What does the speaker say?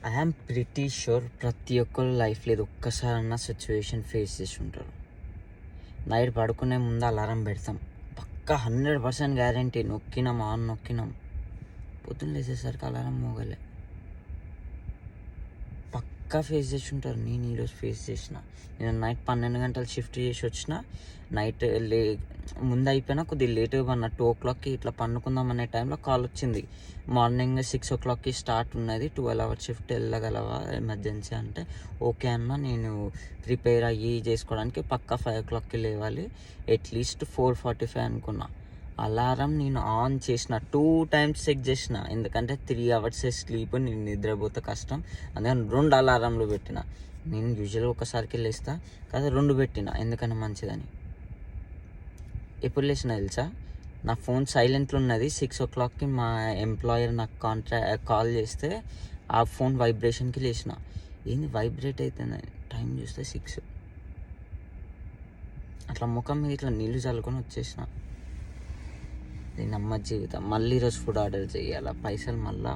I'm pretty sure ప్రతి ఒక్కరు లైఫ్లో ఇది ఒక్కసారన్నా సిచ్యువేషన్ ఫేస్ చేసి ఉంటారు. నైట్ పడుకునే ముందు అలారం పెడతాం, పక్కా 100% గ్యారంటీ నొక్కినాం, ఆన్ నొక్కినాం, పొద్దున్న లేచేసరికి అలారం మోగలే. పక్కా ఫేస్ చేసి ఉంటారు. నేను ఈరోజు ఫేస్ చేసిన. నేను నైట్ 12 గంటలు షిఫ్ట్ చేసి వచ్చిన. నైట్ ముందు అయిపోయినా కొద్దిగా లేట్గా పడిన. 2 o'clockకి ఇట్లా పండుకుందాం అనే టైంలో కాల్ వచ్చింది. మార్నింగ్ 6 o'clockకి స్టార్ట్ ఉన్నది, 12 hours షిఫ్ట్ వెళ్ళగలవా ఎమర్జెన్సీ అంటే, ఓకే అన్న, నేను ప్రిపేర్ అయ్యి చేసుకోవడానికి పక్కా 5 o'clockకి లేవాలి, అట్లీస్ట్ 4:45 అనుకున్నా. అలారం నేను ఆన్ చేసిన 2 times చెక్ చేసిన, ఎందుకంటే 3 hours స్లీప్, నేను నిద్రపోతే కష్టం, అందుకని 2 అలారంలు పెట్టిన. నేను యూజువల్గా ఒకసారికి లేస్తా కదా, 2 పెట్టిన, ఎందుకన్నా మంచిదని. ఎప్పుడు లేచిన తెలుసా? నా ఫోన్ సైలెంట్లో ఉన్నది. 6 o'clockకి మా ఎంప్లాయర్ నాకు కాల్ చేస్తే ఆ ఫోన్ వైబ్రేషన్కి లేచిన. ఏంది వైబ్రేట్ అవుతుంది, టైం చూస్తే 6. అట్లా ముఖం మీద ఇట్లా నీళ్ళు చల్లుకొని వచ్చేసిన. దీని అమ్మ జీవితం. మళ్ళీ ఈరోజు ఫుడ్ ఆర్డర్ చేయాలా, పైసలు మళ్ళా